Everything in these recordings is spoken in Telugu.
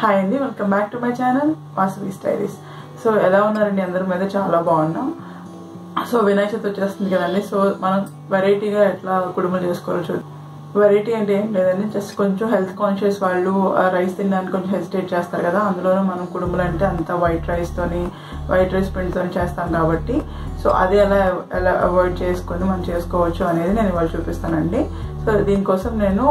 హాయ్ అండి, welcome back to my channel Vasavi స్టైరీస్. So ఎలా ఉన్నారండి? అందరి మీద చాలా బాగున్నాం. సో వినాయక చవితి వచ్చేస్తుంది కదండి. సో మనం వెరైటీగా ఎట్లా కుడుములు చేసుకోవాలో చూద్దాం. వెరైటీ అంటే ఏం లేదండి, జస్ట్ కొంచెం హెల్త్ కాన్షియస్ వాళ్ళు రైస్ తినడానికి కొంచెం హెసిటేట్ చేస్తారు కదా. అందులోనూ మనం కుడుములు అంటే అంత వైట్ రైస్ పిండితో చేస్తాం కాబట్టి సో అది ఎలా అవాయిడ్ చేసుకొని మనం చేసుకోవచ్చు అనేది నేను ఇవాళ చూపిస్తానండి. సో దీనికోసం నేను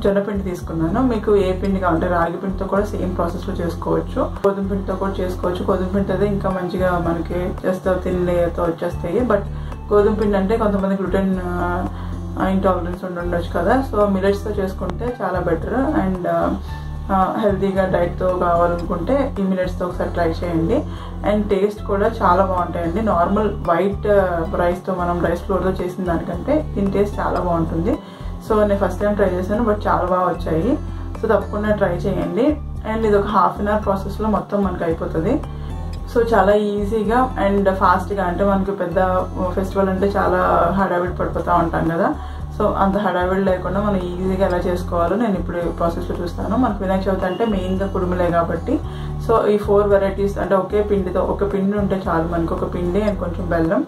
జొన్నపిండి తీసుకున్నాను. మీకు ఏ పిండి కావాలంటే రాగి పిండితో కూడా సేమ్ ప్రాసెస్లో చేసుకోవచ్చు, గోధుమ పిండితో కూడా చేసుకోవచ్చు. గోధుమ పిండి అయితే ఇంకా మంచిగా మనకి జస్ట్ తిన్ లేయర్తో వచ్చేస్తాయి. బట్ గోధుమ పిండి అంటే కొంతమంది గ్లూటెన్ ఇంటాలరెన్స్ ఉండొచ్చు కదా. సో మిల్లెట్స్తో చేసుకుంటే చాలా బెటర్. అండ్ హెల్తీగా డైట్తో కావాలనుకుంటే ఈ మిల్లెట్స్తో ఒకసారి ట్రై చేయండి. అండ్ టేస్ట్ కూడా చాలా బాగుంటాయండి. నార్మల్ వైట్ రైస్తో మనం రైస్ ఫ్లోర్తో చేసిన దానికంటే దీని టేస్ట్ చాలా బాగుంటుంది. సో నేను ఫస్ట్ టైం ట్రై చేశాను, బట్ చాలా బాగా వచ్చాయి. సో తప్పకుండా ట్రై చేయండి. అండ్ ఇది ఒక హాఫ్ అన్ అవర్ ప్రాసెస్లో మొత్తం మనకు అయిపోతుంది. సో చాలా ఈజీగా అండ్ ఫాస్ట్గా, అంటే మనకు పెద్ద ఫెస్టివల్ అంటే చాలా హడావిడి పడిపోతూ ఉంటాం కదా. సో అంత హడావిడి లేకుండా మనం ఈజీగా ఎలా చేసుకోవాలో నేను ఇప్పుడు ప్రాసెస్లో చూస్తాను. మనకు వినాయక చవితి అంటే మెయిన్గా కుడుములే కాబట్టి సో ఈ 4 వెరైటీస్ అంటే ఒకే పిండితో, ఒక పిండి ఉంటే చాలు మనకు. ఒక పిండి అండ్ కొంచెం బెల్లం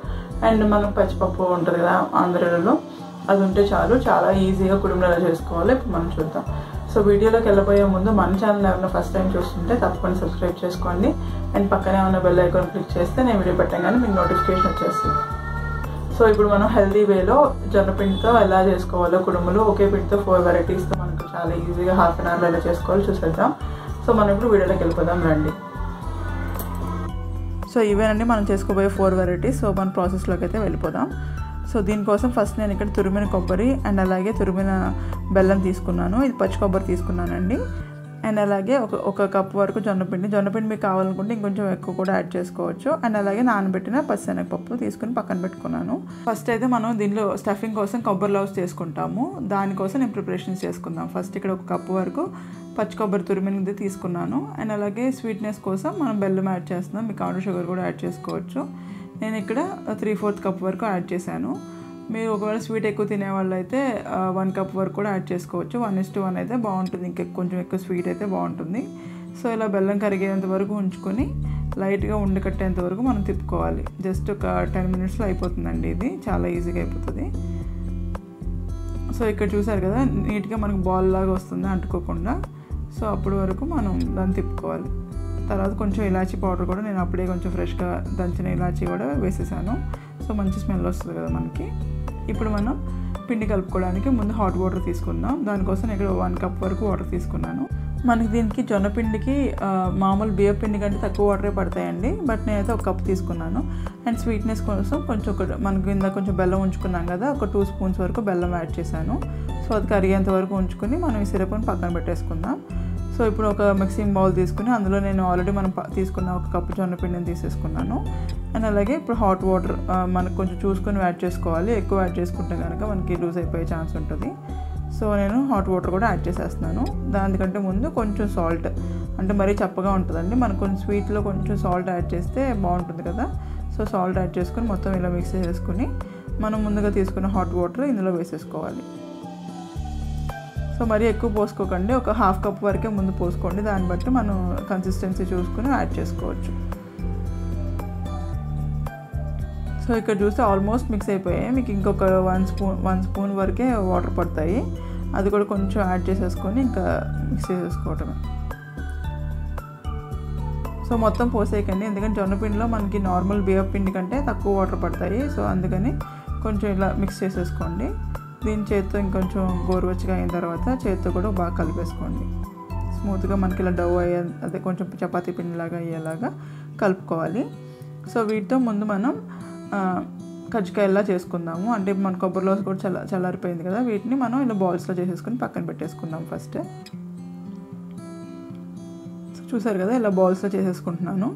అండ్ మనకు పచ్చిపప్పు ఉంటుంది కదా ఆంధ్రాలో, అది ఉంటే చాలు. చాలా ఈజీగా కుడుములు ఎలా చేసుకోవాలో ఇప్పుడు మనం చూద్దాం. సో వీడియోలోకి వెళ్ళబోయే ముందు మన ఛానల్ ఎవరైనా ఫస్ట్ టైం చూస్తుంటే తప్పకుండా సబ్స్క్రైబ్ చేసుకోండి. అండ్ పక్కనే ఉన్న బెల్ ఐకాన్ క్లిక్ చేస్తే నేను వీడియో పెట్టగానే మీకు నోటిఫికేషన్ వచ్చేస్తుంది. సో ఇప్పుడు మనం హెల్దీ వేలో జొన్నపిండితో ఎలా చేసుకోవాలో కుడుములు, ఒకే పిండితో 4 వెరైటీస్తో మనకు చాలా ఈజీగా హాఫ్ అన్ అవర్లో ఎలా చేసుకోవాలో చూసేద్దాం. సో మనం ఇప్పుడు వీడియోలోకి వెళ్ళిపోదాం రండి. సో ఇవేనండి మనం చేసుకోబోయే 4 వెరైటీస్. సో మన ప్రాసెస్లోకి అయితే వెళ్ళిపోదాం. సో దీనికోసం ఫస్ట్ నేను ఇక్కడ తురిమిన కొబ్బరి అండ్ అలాగే తురిమిన బెల్లం తీసుకున్నాను. ఇది పచ్చి కొబ్బరి తీసుకున్నానండి. అండ్ అలాగే ఒక కప్ వరకు జొన్నపిండి మీకు కావాలనుకుంటే ఇంకొంచెం ఎక్కువ కూడా యాడ్ చేసుకోవచ్చు. అండ్ అలాగే నానబెట్టిన పచ్చిశనగపప్పు తీసుకుని పక్కన పెట్టుకున్నాను. ఫస్ట్ అయితే మనం దీనిలో స్టఫింగ్ కోసం కొబ్బరి లవ్స్ చేసుకుంటాము. దానికోసం నేను ప్రిపరేషన్స్ చేసుకుందాం. ఫస్ట్ ఇక్కడ ఒక కప్పు వరకు పచ్చి కొబ్బరి తురిమినది తీసుకున్నాను. అండ్ అలాగే స్వీట్నెస్ కోసం మనం బెల్లం యాడ్ చేస్తున్నాం. మీకు కావాలి షుగర్ కూడా యాడ్ చేసుకోవచ్చు. నేను ఇక్కడ 3/4 కప్ వరకు యాడ్ చేశాను. మీరు ఒకవేళ స్వీట్ ఎక్కువ తినేవాళ్ళు అయితే 1 కప్ వరకు కూడా యాడ్ చేసుకోవచ్చు. 1:1 అయితే బాగుంటుంది, కొంచెం ఎక్కువ స్వీట్ అయితే బాగుంటుంది. సో ఇలా బెల్లం కరిగేంత వరకు ఉంచుకొని లైట్గా ఉండకట్టేంత వరకు మనం తిప్పుకోవాలి. జస్ట్ ఒక 10 మినిట్స్లో అయిపోతుందండి. ఇది చాలా ఈజీగా అయిపోతుంది. సో ఇక్కడ చూసారు కదా, నీట్గా మనకు బాల్ లాగా వస్తుంది అంటుకోకుండా. సో అప్పటి వరకు మనం దాన్ని తిప్పుకోవాలి. తర్వాత కొంచెం ఇలాచీ పౌడర్ కూడా నేను అప్పుడే కొంచెం ఫ్రెష్గా దంచిన ఇలాచీ కూడా వేసేసాను. సో మంచి స్మెల్ వస్తుంది కదా మనకి. ఇప్పుడు మనం పిండి కలుపుకోవడానికి ముందు హాట్ వాటర్ తీసుకుందాం. దానికోసం ఇక్కడ 1 కప్ వరకు వాటర్ తీసుకున్నాను. మనకి దీనికి జొన్నపిండికి మామూలు బియ్యం పిండి కంటే తక్కువ వాటరే పడతాయండి. బట్ నేనైతే 1 కప్ తీసుకున్నాను. అండ్ స్వీట్నెస్ కోసం కొంచెం మనకి కింద కొంచెం బెల్లం ఉంచుకున్నాం కదా, ఒక 2 స్పూన్స్ వరకు బెల్లం యాడ్ చేశాను. సో అది కరిగేంత వరకు ఉంచుకొని మనం ఈ సిరప్ని పక్కన పెట్టేసుకుందాం. సో ఇప్పుడు ఒక మిక్సింగ్ బౌల్ తీసుకుని అందులో నేను ఆల్రెడీ మనం తీసుకున్న 1 కప్పు జొన్నపిండిని తీసేసుకున్నాను. అండ్ అలాగే ఇప్పుడు హాట్ వాటర్ మనకు కొంచెం చూసుకొని యాడ్ చేసుకోవాలి. ఎక్కువ యాడ్ చేసుకుంటే కనుక మనకి లూజ్ అయిపోయే ఛాన్స్ ఉంటుంది. సో నేను హాట్ వాటర్ కూడా యాడ్ చేసేస్తున్నాను. దానికంటే ముందు కొంచెం సాల్ట్, అంటే మరీ చప్పగా ఉంటుందండి, మనకు కొంచెం స్వీట్లో కొంచెం సాల్ట్ యాడ్ చేస్తే బాగుంటుంది కదా. సో సాల్ట్ యాడ్ చేసుకొని మొత్తం ఇలా మిక్స్ చేసుకుని మనం ముందుగా తీసుకున్న హాట్ వాటర్ ఇందులో వేసేసుకోవాలి. సో మరీ ఎక్కువ పోసుకోకండి, ఒక 1/2 కప్ వరకే ముందు పోసుకోండి. దాన్ని బట్టి మనం కన్సిస్టెన్సీ చూసుకుని యాడ్ చేసుకోవచ్చు. సో ఇక్కడ చూస్తే ఆల్మోస్ట్ మిక్స్ అయిపోయాయి. మీకు ఇంకొక 1 స్పూన్ వరకే వాటర్ పడతాయి. అది కూడా కొంచెం యాడ్ చేసేసుకొని ఇంకా మిక్స్ చేసేసుకోవటమే. సో మొత్తం పోసేయకండి, ఎందుకంటే జొన్నపిండిలో మనకి నార్మల్ బియ్యం పిండి కంటే తక్కువ వాటర్ పడతాయి. సో అందుకని కొంచెం ఇలా మిక్స్ చేసేసుకోండి. దీని చేత్తో ఇంకొంచెం గోరువెచ్చగా అయిన తర్వాత చేత్తో కూడా బాగా కలిపేసుకోండి. స్మూత్గా మనకి ఇలా డవ్ అదే కొంచెం చపాతీ పిండిలాగా అయ్యేలాగా కలుపుకోవాలి. సో వీటితో ముందు మనం కజ్జికాయలా చేసుకుందాము. అంటే మన కొబ్బరిలో కూడా చల్లారిపోయింది కదా, వీటిని మనం ఇలా బాల్స్లో చేసేసుకొని పక్కన పెట్టేసుకుందాం ఫస్ట్. చూసారు కదా, ఇలా బాల్స్లో చేసేసుకుంటున్నాను.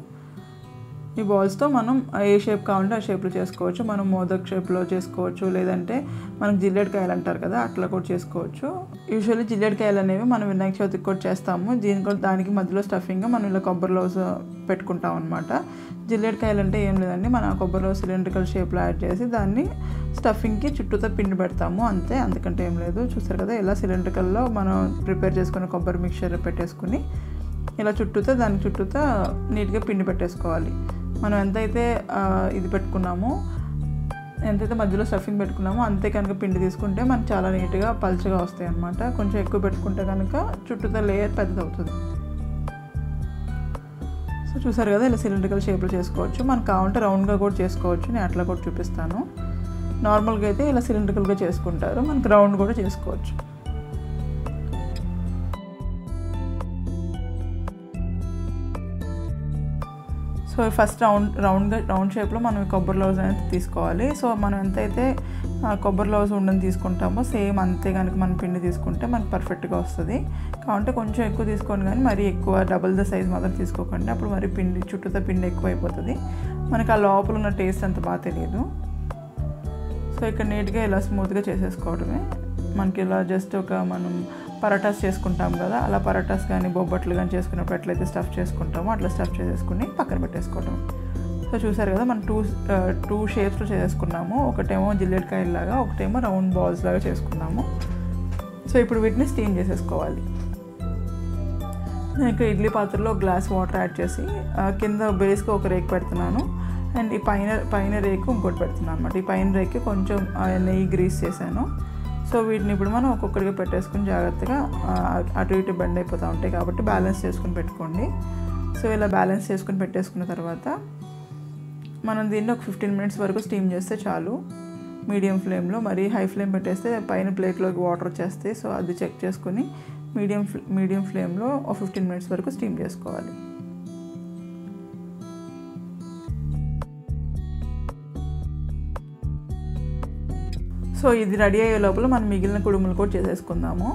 ఈ బాల్స్తో మనం ఏ షేప్ కావాలంటే ఆ షేప్లో చేసుకోవచ్చు. మనం మోదక్ షేప్లో చేసుకోవచ్చు, లేదంటే మనం జిల్లేడుకాయలు అంటారు కదా అట్లా కూడా చేసుకోవచ్చు. యూజువల్లీ జిల్లేడుకాయలు అనేవి మనం వినాయక చవితికి కూడా చేస్తాము. దానికి మధ్యలో స్టఫింగ్గా మనం ఇలా కొబ్బరి లవ్స్ పెట్టుకుంటాం అనమాట. జిల్లేడుకాయలు అంటే ఏం లేదండి, మన కొబ్బరిలో సిలిండ్రికల్ షేప్లో యాడ్ చేసి దాన్ని స్టఫింగ్కి చుట్టూతో పిండి పెడతాము అంతే, అందుకంటే ఏం లేదు. చూసారు కదా ఇలా సిలిండ్రికల్లో మనం ప్రిపేర్ చేసుకున్న కొబ్బరి మిక్చర్ పెట్టేసుకుని ఇలా దాని చుట్టూతో నీట్గా పిండి పెట్టేసుకోవాలి. మనం ఎంతైతే ఇది పెట్టుకున్నామో, ఎంతైతే మధ్యలో స్టఫింగ్ పెట్టుకున్నామో అంతే కనుక పిండి తీసుకుంటే మనకు చాలా నీట్గా పల్చగా వస్తాయి అన్నమాట. కొంచెం ఎక్కువ పెట్టుకుంటే కనుక చుట్టూతో లేయర్ పెద్దది అవుతుంది. సో చూసారు కదా ఇలా సిలిండ్రికల్ షేప్లో చేసుకోవచ్చు. మనకు కావాలంటే రౌండ్గా కూడా చేసుకోవచ్చు, నేను అట్లా కూడా చూపిస్తాను. నార్మల్గా అయితే ఇలా సిలిండ్రికల్గా చేసుకుంటారు, మనకు రౌండ్ కూడా చేసుకోవచ్చు. సో ఫస్ట్ రౌండ్ షేప్లో మనం కొబ్బరి లవ్స్ అనేది తీసుకోవాలి. సో మనం ఎంతైతే కొబ్బరి లవ్స్ ఉండని తీసుకుంటామో సేమ్ అంతే కనుక మనం పిండి తీసుకుంటే మనకు పర్ఫెక్ట్గా వస్తుంది. కాబట్టి కొంచెం ఎక్కువ తీసుకోండి, కానీ మరీ ఎక్కువ డబుల్ ద సైజ్ మాత్రం తీసుకోకండి, అప్పుడు మరి చుట్టూతో పిండి ఎక్కువ అయిపోతుంది, మనకు ఆ లోపల ఉన్న టేస్ట్ అంత బాగా తెలియదు. సో ఇక్కడ నీట్గా ఇలా స్మూత్గా చేసేసుకోవడమే. మనకి ఇలా జస్ట్ మనం పరాటాస్ చేసుకుంటాం కదా, అలా పరాటాస్ కానీ బొబ్బట్లు కానీ చేసుకున్నప్పుడు ఎట్లయితే స్టఫ్ చేసుకుంటామో అట్లా స్టఫ్ చేసుకుని పక్కన పెట్టేసుకోవటం. సో చూసారు కదా మనం టూ షేప్స్లో చేసుకున్నాము. ఒకటేమో జిల్లేడుకాయలాగా, ఒకటేమో రౌండ్ బాల్స్ లాగా చేసుకున్నాము. సో ఇప్పుడు వీటిని స్టీమ్ చేసేసుకోవాలి. నేను ఇక్కడ ఇడ్లీ పాత్రలో ఒక గ్లాస్ వాటర్ యాడ్ చేసి కింద బేస్కి ఒక రేకు పెడుతున్నాను, అండ్ ఈ పైన రేకు ఇంకోటి పెడుతున్నాను అనమాట. ఈ పైన రేకు కొంచెం నెయ్యి గ్రీస్ చేశాను. సో వీటిని ఇప్పుడు మనం ఒక్కొక్కడిగా పెట్టేసుకుని జాగ్రత్తగా అటు ఇటు బెండ్ అయిపోతూ ఉంటాయి కాబట్టి బ్యాలెన్స్ చేసుకుని పెట్టుకోండి. సో ఇలా బ్యాలెన్స్ చేసుకుని పెట్టేసుకున్న తర్వాత మనం దీన్ని ఒక 15 మినిట్స్ వరకు స్టీమ్ చేస్తే చాలు, మీడియం ఫ్లేమ్లో. మరి హై ఫ్లేమ్ పెట్టేస్తే పైన ప్లేట్లోకి వాటర్ వచ్చేస్తాయి. సో అది చెక్ చేసుకుని మీడియం ఫ్లేమ్లో ఒక 15 మినిట్స్ వరకు స్టీమ్ చేసుకోవాలి. సో ఇది రెడీ అయ్యే లోపల మనం మిగిలిన కుడుములు కూడా చేసేసుకుందాము.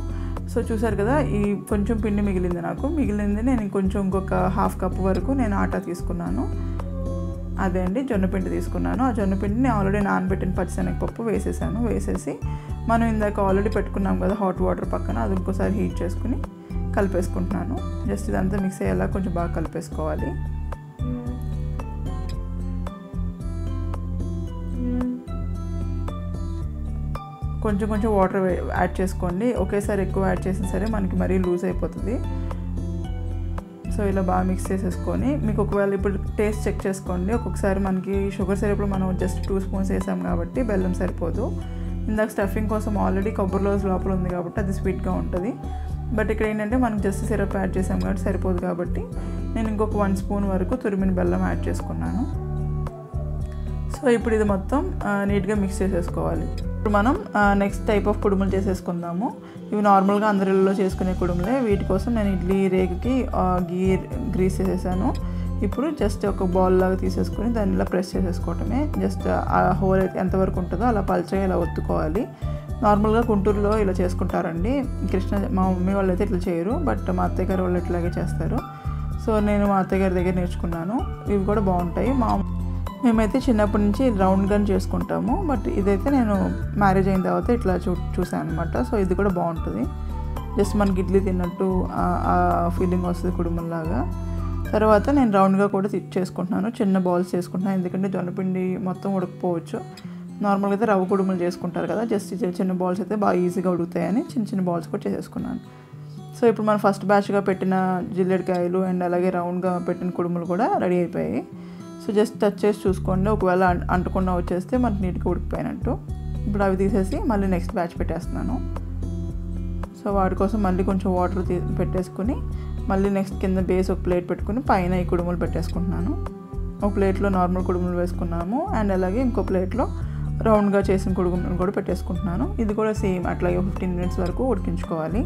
సో చూసారు కదా ఈ కొంచెం పిండి మిగిలింది, నేను ఇంకొక హాఫ్ కప్ వరకు నేను ఆటా తీసుకున్నాను. అదే అండి జొన్నపిండి తీసుకున్నాను. ఆ జొన్నపిండిని ఆల్రెడీ నానబెట్టిన పచ్చిశనగపప్పు వేసేసి మనం ఇందాక ఆల్రెడీ పెట్టుకున్నాం కదా హాట్ వాటర్ పక్కన, అది ఇంకోసారి హీట్ చేసుకుని కలిపేసుకుంటున్నాను. జస్ట్ ఇదంతా మిక్స్ అయ్యేలా కొంచెం బాగా కలిపేసుకోవాలి. కొంచెం వాటర్ యాడ్ చేసుకోండి, ఒకేసారి ఎక్కువ యాడ్ చేసినా సరే మనకి మరీ లూజ్ అయిపోతుంది. సో ఇలా బాగా మిక్స్ చేసేసుకొని మీకు ఒకవేళ ఇప్పుడు టేస్ట్ చెక్ చేసుకోండి. ఒక్కొక్కసారి మనకి షుగర్ సిరప్లో మనం జస్ట్ 2 స్పూన్స్ వేసాం కాబట్టి బెల్లం సరిపోదు. ఇందాక స్టఫింగ్ కోసం ఆల్రెడీ కొబ్బరి లవ్స్ లోపల ఉంది కాబట్టి అది స్వీట్గా ఉంటుంది. బట్ ఇక్కడ ఏంటంటే మనం జస్ట్ సిరప్ యాడ్ చేసాం కాబట్టి సరిపోదు, కాబట్టి నేను ఇంకొక 1 స్పూన్ వరకు తురిమిన బెల్లం యాడ్ చేసుకున్నాను. సో ఇప్పుడు ఇది మొత్తం నీట్గా మిక్స్ చేసేసుకోవాలి. ఇప్పుడు మనం నెక్స్ట్ టైప్ ఆఫ్ కుడుములు చేసేసుకుందాము. ఇవి నార్మల్గా అందరిలో చేసుకునే కుడుములే. వీటి కోసం నేను ఇడ్లీ రేకుకి గ్రీస్ చేసేసాను. ఇప్పుడు జస్ట్ ఒక బాల్ లాగా తీసేసుకొని దాన్ని ఇలా ప్రెస్ చేసేసుకోవటమే. జస్ట్ ఆ హోల్ ఎంతవరకు ఉంటుందో అలా పల్చగా ఇలా ఒత్తుకోవాలి. నార్మల్గా గుంటూరులో ఇలా చేసుకుంటారండి, మా మమ్మీ వాళ్ళు అయితే ఇట్లా చేయరు, బట్ మా అత్తయ్య గారు వాళ్ళు ఇట్లాగే చేస్తారు. సో నేను మా అత్తయ్య గారి దగ్గర నేర్చుకున్నాను. ఇవి కూడా బాగుంటాయి. మేమైతే చిన్నప్పటి నుంచి రౌండ్గా చేసుకుంటాము, బట్ ఇదైతే నేను మ్యారేజ్ అయిన తర్వాత ఇట్లా చూసాను అనమాట. సో ఇది కూడా బాగుంటుంది, జస్ట్ మనకి ఇడ్లీ తిన్నట్టు ఆ ఫీలింగ్ వస్తుంది కుడుముల్లాగా. తర్వాత నేను రౌండ్గా కూడా చేసుకుంటున్నాను, చిన్న బాల్స్ చేసుకుంటున్నాను, ఎందుకంటే జొన్నపిండి మొత్తం ఉడకపోవచ్చు. నార్మల్గా అయితే రవ్వ కుడుములు చేసుకుంటారు కదా, జస్ట్ చిన్న బాల్స్ అయితే బాగా ఈజీగా ఉడుకుతాయని చిన్న బాల్స్ కూడా చేసేసుకున్నాను. సో ఇప్పుడు మనం ఫస్ట్ బ్యాచ్గా పెట్టిన జిల్లేడుకాయలు అండ్ అలాగే రౌండ్గా పెట్టిన కుడుములు కూడా రెడీ అయిపోయాయి. సో జస్ట్ టచ్ చేసి చూసుకోండి, ఒకవేళ అంటకుండా వచ్చేస్తే మనకి నీట్గా ఉడికిపోయినట్టు. ఇప్పుడు అవి తీసేసి మళ్ళీ నెక్స్ట్ బ్యాచ్ పెట్టేస్తున్నాను. సో వాటి కోసం మళ్ళీ కొంచెం వాటర్ పెట్టేసుకుని మళ్ళీ నెక్స్ట్ కింద బేస్ ఒక ప్లేట్ పెట్టుకుని పైన ఈ కుడుములు పెట్టేసుకుంటున్నాను. ఒక ప్లేట్లో నార్మల్ కుడుములు వేసుకున్నాము, అండ్ అలాగే ఇంకో ప్లేట్లో రౌండ్గా చేసిన కుడుములు కూడా పెట్టేసుకుంటున్నాను. ఇది కూడా సేమ్ అట్లాగే 15 మినిట్స్ వరకు ఉడికించుకోవాలి.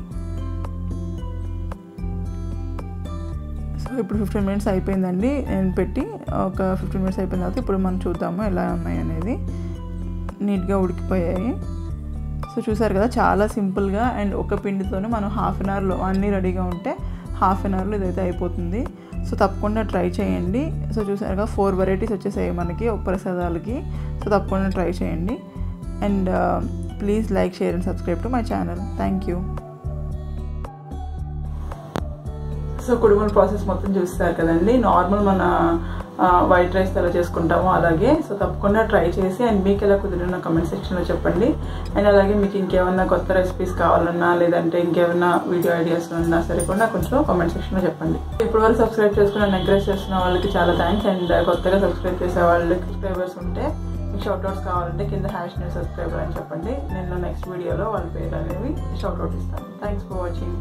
సో ఇప్పుడు 15 మినిట్స్ అయిపోయిందండి, నేను పెట్టి ఒక 15 మినిట్స్ అయిపోయిన తర్వాత ఇప్పుడు మనం చూద్దాము ఎలా ఉన్నాయి అనేది. నీట్గా ఉడికిపోయాయి. సో చూసారు కదా చాలా సింపుల్గా అండ్ ఒక పిండితోనే మనం హాఫ్ అన్ అవర్లో అన్నీ రెడీగా ఉంటే హాఫ్ అన్ అవర్లో ఇదైతే అయిపోతుంది. సో తప్పకుండా ట్రై చేయండి. సో చూసారుగా 4 వెరైటీస్ వచ్చేసాయి మనకి ఒక ప్రసాదాలకి. సో తప్పకుండా ట్రై చేయండి. And please like, share and subscribe to my channel. Thank you. So Kudumula process మొత్తం చూస్తారు కదండి. నార్మల్ మన వైట్ రైస్ ఎలా చేసుకుంటామో అలాగే. సో తప్పకుండా ట్రై చేసి అండ్ మీకు ఎలా కుదిరిన కమెంట్ సెక్షన్లో చెప్పండి. అండ్ అలాగే మీకు ఇంకేమన్నా కొత్త రెసిపీస్ కావాలన్నా లేదంటే ఇంకేమన్నా వీడియో ఐడియాస్ ఉన్నా సరే కూడా కొంచెం కామెంట్ సెక్షన్లో చెప్పండి. ఇప్పుడు వరకు సబ్స్క్రైబ్ చేసుకుని నన్ను ఎంకరేజ్ చేస్తున్న వాళ్ళకి చాలా థ్యాంక్స్. అండ్ కొత్తగా సబ్స్క్రైబ్ చేసే వాళ్ళకి సబ్స్క్రైబర్స్ ఉంటే మీకు షౌట్అవుట్స్ కావాలంటే కింద #new subscriber అని చెప్పండి. నేను నెక్స్ట్ వీడియోలో వాళ్ళ పేరు అనేవి షౌట్అవుట్ ఇస్తాను. Thanks for watching.